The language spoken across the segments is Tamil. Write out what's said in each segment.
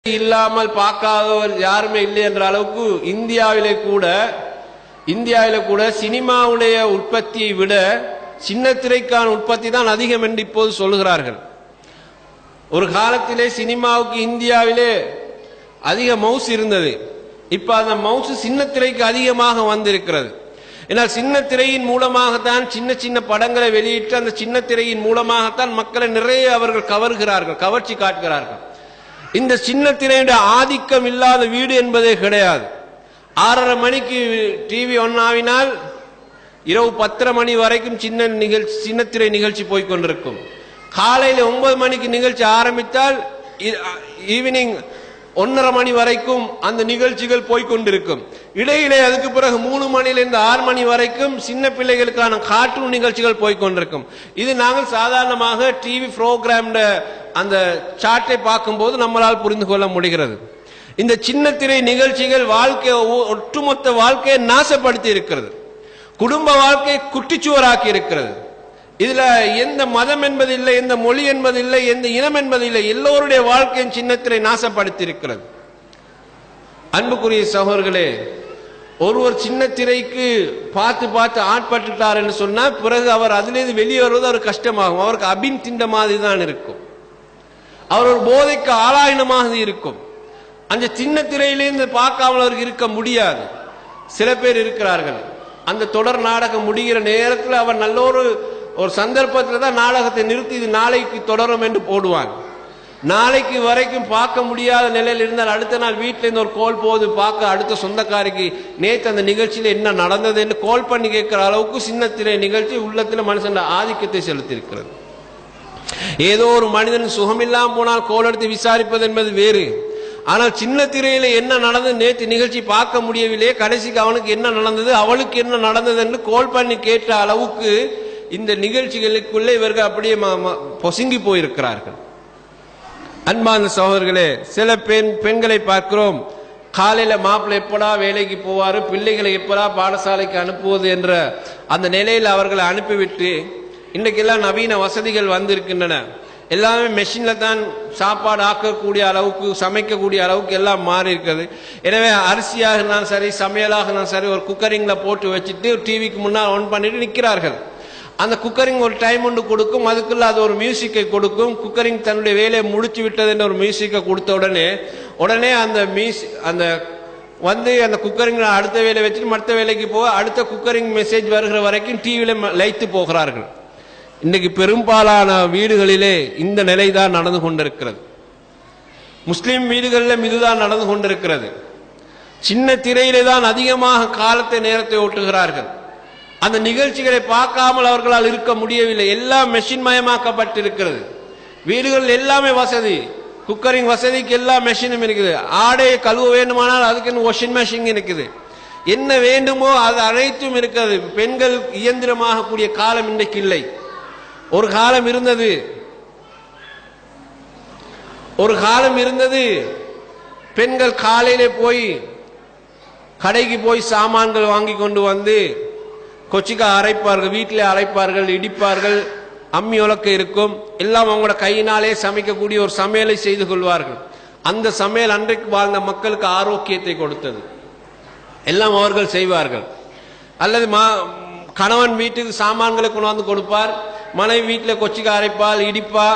இல்லாமல் பார்க்காதவர் யாருமே இல்லை என்ற அளவுக்கு இந்தியாவிலே கூட சினிமாவுடைய உற்பத்தியை விட சின்ன திரைக்கான உற்பத்தி தான் அதிகம் என்று இப்போது சொல்லுகிறார்கள். ஒரு காலத்திலே சினிமாவுக்கு இந்தியாவிலே அதிக மவுஸ் இருந்தது. இப்ப அந்த மவுஸ் சின்ன திரைக்கு அதிகமாக வந்திருக்கிறது. ஏன்னால் சின்ன திரையின் மூலமாகத்தான் சின்ன சின்ன படங்களை வெளியிட்டு அந்த சின்ன திரையின் மூலமாகத்தான் மக்களை நிறைய அவர்கள் கவர்கிறார்கள், கவர்ச்சி காட்டுகிறார்கள். இந்த சின்ன திரையுடைய ஆதிக்கம் இல்லாத வீடு என்பதே கிடையாது. 6:30 மணிக்கு டிவி ஒன் ஆவினால் இரவு 10:30 மணி வரைக்கும் சின்ன திரை நிகழ்ச்சி போய்கொண்டிருக்கும். காலையில் 9 மணிக்கு நிகழ்ச்சி ஆரம்பித்தால் ஈவினிங் 1:30 மணி வரைக்கும் அந்த நிகழ்ச்சிகள் போய்கொண்டிருக்கும். இடையிலே அதுக்கு பிறகு 3 மணியிலிருந்து 6 மணி வரைக்கும் சின்ன பிள்ளைகளுக்கான கார்ட்டூன் நிகழ்ச்சிகள் போய்கொண்டிருக்கும். இது நாங்கள் சாதாரணமாக டிவி புரோகிராம் அந்த சார்ட்டை பார்க்கும்போது நம்மளால் புரிந்து கொள்ள முடிகிறது. இந்த சின்ன திரை நிகழ்ச்சிகள் ஒட்டுமொத்த வாழ்க்கையை நாசப்படுத்தி இருக்கிறது. குடும்ப வாழ்க்கையை குட்டிச்சுவராக்கி இருக்கிறது. இதுல எந்த மதம் என்பது இல்லை, எந்த மொழி என்பது இல்லை, எந்த இனம் என்பது இல்லை, எல்லோருடைய வாழ்க்கையின் சின்னத்திரை நாசப்படுத்தி இருக்கிறது. அன்புக்குரிய சகோதரர்களே, ஒருவர் சின்ன திரைக்கு பார்த்து ஆட்பட்டுட்டார் என்று சொன்னா பிறகு அவர் அதிலிருந்து வெளியே வருவது அவர் கஷ்டமாகும். அவருக்கு அபின் திண்ட மாதிரி தான் இருக்கும். அவர் ஒரு போதைக்கு ஆளாயினமாக இருக்கும். அந்த சின்ன திரையிலிருந்து பார்க்காமல் அவருக்கு இருக்க முடியாது. சில பேர் இருக்கிறார்கள், அந்த தொடர் நாடகம் முடிகிற நேரத்தில் அவர் நல்ல ஒரு சந்தர்ப்பத்தில் தான் நாடகத்தை நிறுத்தி இது நாளைக்கு தொடரும் என்று போடுவாங்க. நாளைக்கு வரைக்கும் பார்க்க முடியாத நிலையில் இருந்தால் அடுத்த நாள் வீட்டில் இருந்து ஒரு கோல் போது பார்க்க அடுத்த சொந்தக்காரிக்கு நேற்று அந்த நிகழ்ச்சியில் என்ன நடந்தது என்று கோல் பண்ணி கேட்கிற அளவுக்கு சின்ன திரை நிகழ்ச்சி உள்ளத்தில் மனுஷன் ஆதிக்கத்தை செலுத்தி இருக்கிறது. ஏதோ ஒரு மனிதன் சுகமில்லாமல் போனால் கோல் எடுத்து விசாரிப்பது என்பது வேறு. ஆனால் சின்ன திரையில என்ன நடந்தது, நேற்று நிகழ்ச்சி பார்க்க முடியவில்லையே, கடைசிக்கு அவனுக்கு என்ன நடந்தது, அவளுக்கு என்ன நடந்தது என்று கோல் பண்ணி கேட்ட அளவுக்கு இந்த நிகழ்ச்சிகளுக்குள்ளே இவர்கள் அப்படியே பொசுங்கி போயிருக்கிறார்கள். அன்பான சகோதரர்களே, சில பெண்களை பார்க்கிறோம், காலையில மாப்பிள்ளை எப்படா வேலைக்கு போவாரு, பிள்ளைகளை எப்படா பாடசாலைக்கு அனுப்புவது என்ற அந்த நிலையில் அவர்களை அனுப்பிவிட்டு இன்றைக்கெல்லாம் நவீன வசதிகள் வந்திருக்கின்றன. எல்லாமே மெஷின்ல தான் சாப்பாடு ஆக்கக்கூடிய அளவுக்கு, சமைக்கக்கூடிய அளவுக்கு எல்லாம் மாறி இருக்கிறது. எனவே அரிசியாக இருந்தாலும் சரி, சமையலாக இருந்தாலும் சரி, ஒரு குக்கரிங்ல போட்டு வச்சுட்டு டிவிக்கு முன்னால் ஆன் பண்ணிட்டு நிற்கிறார்கள். அந்த குக்கரிங் ஒரு டைம் ஒன்று கொடுக்கும், அதுக்குள்ள அது ஒரு மியூசிக்கை கொடுக்கும். குக்கரிங் தன்னுடைய வேலையை முடிச்சு விட்டது என்ற ஒரு மியூசிக்கை கொடுத்த உடனே அந்த அந்த குக்கரிங் அடுத்த வேலையை வச்சுட்டு மற்ற வேலைக்கு போக அடுத்த குக்கரிங் மெசேஜ் வருகிற வரைக்கும் டிவியில லைத்து போகிறார்கள். இன்றைக்கு பெரும்பாலான வீடுகளிலே இந்த நிலைதான் நடந்து கொண்டிருக்கிறது. முஸ்லிம் வீடுகளிலும் இதுதான் நடந்து கொண்டிருக்கிறது. சின்ன திரையிலே தான் அதிகமாக காலத்தை நேரத்தை ஓட்டுகிறார்கள். அந்த நிகழ்ச்சிகளை பார்க்காமல் அவர்களால் இருக்க முடியவில்லை. எல்லாம் மெஷின் மயமாக்கப்பட்டிருக்கிறது. வீடுகளில் எல்லாமே வசதி, குக்கரிங் வசதிக்கு எல்லா மெஷினும் இருக்குது. ஆடையை கழுவ வேண்டுமானால் அதுக்கு வாஷிங் மெஷின் இருக்குது. என்ன வேண்டுமோ அது அனைத்தும் இருக்கிறது. பெண்கள் இயந்திரமாக கூடிய காலம் இன்றைக்கு இல்லை. ஒரு காலம் இருந்தது பெண்கள் காலையிலே போய் கடைக்கு போய் சாமான்கள் வாங்கி கொண்டு வந்து கொச்சிக்கா அரைப்பார்கள், வீட்டிலே அரைப்பார்கள், இடிப்பார்கள், அம்மி உலக்க இருக்கும், எல்லாம் அவங்களோட கையினாலே சமைக்கக்கூடிய ஒரு சமையலை செய்து கொள்வார்கள். அந்த சமையல் அன்றைக்கு வாழ்ந்த மக்களுக்கு ஆரோக்கியத்தை கொடுத்தது. எல்லாம் அவர்கள் செய்வார்கள். அல்லது கணவன் வீட்டுக்கு சாமான்களை கொண்டாந்து கொடுப்பார், மனைவி வீட்டில் கொச்சிக்கா அரைப்பால், இடிப்பா,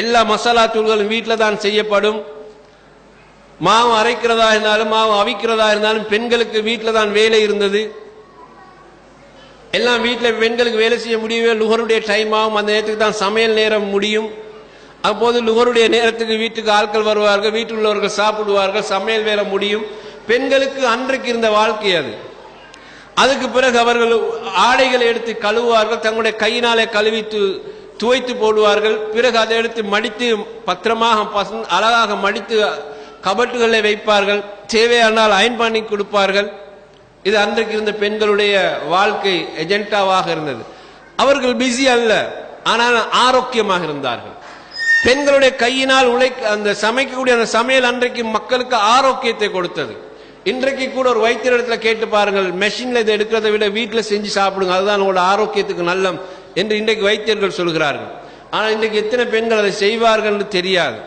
எல்லா மசாலா தூள்களும் வீட்டில் தான் செய்யப்படும். மாவு அரைக்கிறதா இருந்தாலும் மாவு அவிக்கிறதா இருந்தாலும் பெண்களுக்கு வீட்டில் தான் வேலை இருந்தது. எல்லாம் வீட்டில் பெண்களுக்கு வேலை செய்ய முடியவே லுகருடைய டைம் ஆகும். அந்த நேரத்துக்கு தான் சமையல் நேரம் முடியும். அப்போது லுகருடைய நேரத்துக்கு வீட்டுக்கு ஆட்கள் வருவார்கள், வீட்டில் உள்ளவர்கள் சாப்பிடுவார்கள், சமையல் வேலை முடியும். பெண்களுக்கு அன்றைக்கு இருந்த வாழ்க்கை அது. அதுக்கு பிறகு அவர்கள் ஆடைகளை எடுத்து கழுவுவார்கள், தங்களுடைய கையினாலே கழுவி துவைத்து போடுவார்கள். பிறகு அதை எடுத்து மடித்து பத்திரமாக அழகாக மடித்து கபட்டுகளை வைப்பார்கள். தேவையானால் அயன் பண்ணி கொடுப்பார்கள். இது அன்றைக்கு இருந்த பெண்களுடைய வாழ்க்கை எஜெண்டாவாக இருந்தது. அவர்கள் பிஸி அல்ல, ஆனால் ஆரோக்கியமாக இருந்தார்கள். பெண்களுடைய கையினால் அந்த சமைக்கக்கூடிய அந்த சமையல் அன்றைக்கு மக்களுக்கு ஆரோக்கியத்தை கொடுத்தது. இன்றைக்கு கூட ஒரு வைத்தியரிடத்துல கேட்டு பாருங்கள், மெஷின்ல இதை எடுக்கிறத விட வீட்டில் செஞ்சு சாப்பிடுங்க, அதுதான் உங்களோட ஆரோக்கியத்துக்கு நல்லம் என்று இன்றைக்கு வைத்தியர்கள் சொல்கிறார்கள். ஆனால் இன்றைக்கு எத்தனை பெண்கள் அதை செய்வார்கள் என்று தெரியாது.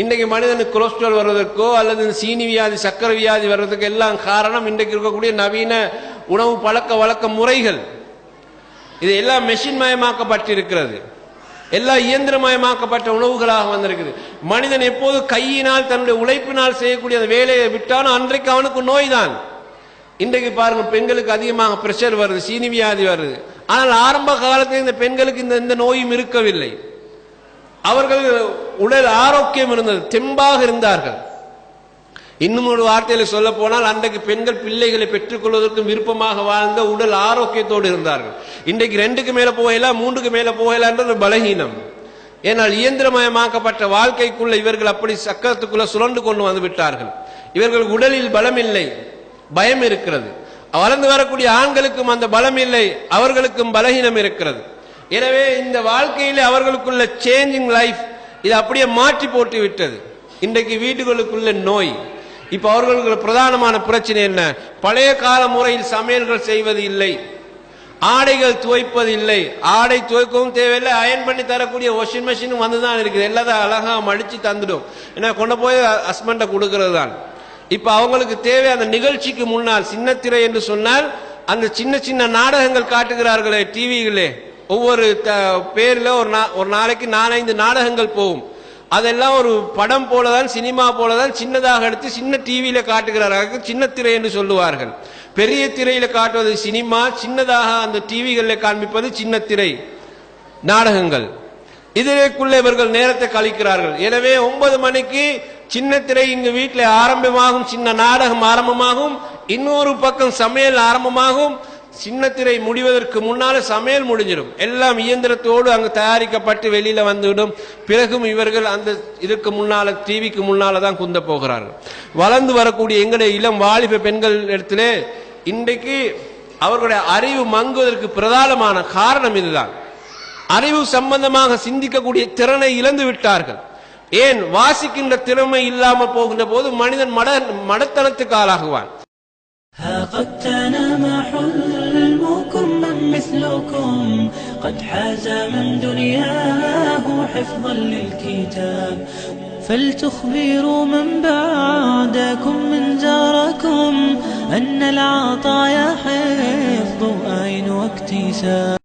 இன்றைக்கு மனிதனுக்கு கொலஸ்ட்ரால் வருவதற்கோ அல்லது சீனி வியாதி சக்கரை வியாதி வர்றதுக்கு எல்லாம் காரணம் இன்றைக்கு இருக்கக்கூடிய நவீன உணவு பழக்க வழக்க முறைகள். இது எல்லாம் மெஷின் மயமாக்கப்பட்டிருக்கிறது, எல்லாம் இயந்திரமயமாக்கப்பட்ட உணவுகளாக வந்திருக்குது. மனிதன் எப்போது கையினால் தன்னுடைய உழைப்பினால் செய்யக்கூடிய அந்த வேலையை விட்டானோ அன்றைக்கு அவனுக்கு நோய் தான். இன்றைக்கு பாருங்க, பெண்களுக்கு அதிகமாக பிரஷர் வருது, சீனி வியாதி வருது. ஆனால் ஆரம்ப காலத்தில் இந்த பெண்களுக்கு இந்த நோயும் இருக்கவில்லை. அவர்கள் உடல் ஆரோக்கியம் இருந்தது, தெம்பாக இருந்தார்கள். இன்னும் ஒரு வார்த்தையில் சொல்ல போனால் அன்றைக்கு பெண்கள் பிள்ளைகளை பெற்றுக் கொள்வதற்கும் விருப்பமாக வாழ்ந்த உடல் ஆரோக்கியத்தோடு இருந்தார்கள். இன்றைக்கு 2க்கு மேல போகலாம், 3க்கு மேல போகலாம் என்ற பலகீனம். ஏனால் இயந்திரமயமாக்கப்பட்ட வாழ்க்கைக்குள்ள இவர்கள் அப்படி சக்கரத்துக்குள்ள சுழண்டு கொண்டு வந்து விட்டார்கள். இவர்கள் உடலில் பலம் இல்லை, பயம் இருக்கிறது. வளர்ந்து வரக்கூடிய ஆண்களுக்கும் அந்த பலம் இல்லை, அவர்களுக்கும் பலகீனம் இருக்கிறது. எனவே இந்த வாழ்க்கையிலே அவர்களுக்குள்ள சேஞ்சிங் லைஃப் இது அப்படியே மாற்றி போட்டு விட்டது. இன்றைக்கு வீடுகளுக்குள்ள நோய். இப்ப அவர்களுக்கு பிரதானமான பிரச்சனை என்ன? பழைய கால முறையில் சமையல்கள் செய்வது இல்லை, ஆடைகள் துவைப்பது இல்லை. ஆடை துவைக்கவும் தேவையில்லை, அயன் பண்ணி தரக்கூடிய வாஷிங் மிஷினும் வந்துதான் இருக்குது. எல்லாத்தையும் அழகா மடிச்சு தந்துடும். ஏன்னா கொண்டு போய் ஹஸ்பண்ட கொடுக்கிறது தான். இப்ப அவங்களுக்கு தேவை அந்த நிகழ்ச்சிக்கு முன்னால் சின்னத்திரை என்று சொன்னால் அந்த சின்ன சின்ன நாடகங்கள் காட்டுகிறார்களே டிவிகளே, ஒவ்வொரு பேர்ல ஒரு நாளைக்கு 4-5 நாடகங்கள் போகும். அதெல்லாம் ஒரு படம் போலதான், சினிமா போலதான் சின்னதாக எடுத்து சின்ன டிவியில காட்டுகிறார்கள். சின்ன திரை என்று சொல்லுவார்கள். பெரிய திரையில காட்டுவது சினிமா, சின்னதாக அந்த டிவிகளில் காண்பிப்பது சின்ன திரை நாடகங்கள். இதற்குள்ள இவர்கள் நேரத்தை கழிக்கிறார்கள். எனவே 9 மணிக்கு சின்ன திரை இங்கு வீட்டில் ஆரம்பமாகும், சின்ன நாடகம் ஆரம்பமாகும், இன்னொரு பக்கம் சமையல் ஆரம்பமாகும். சின்ன திரை முடிவதற்கு முன்னால சமையல் முடிஞ்சிடும். எல்லாம் இயந்திரத்தோடு அங்கு தயாரிக்கப்பட்டு வெளியில வந்துவிடும். பிறகும் இவர்கள் அந்த இதற்கு முன்னால டிவிக்கு முன்னால தான் குந்த போகிறார்கள். வளர்ந்து வரக்கூடிய எங்களுடைய இளம் வாலிப பெண்கள் இடத்திலே இன்றைக்கு அவர்களுடைய அறிவு மங்குவதற்கு பிரதானமான காரணம் இதுதான். அறிவு சம்பந்தமாக சிந்திக்கக்கூடிய திறனை இழந்து விட்டார்கள். ஏன்? வாசிக்கின்ற திறமை இல்லாமல் போகின்ற போது மனிதன் மடத்தனத்துக்கு ஆளாகுவான். ها قد تنام حلمكم من مثلكم قد حاز من دنياه حفظا للكتاب فلتخبروا من بعدكم من جاركم أن العطايا حفظ أين واكتساب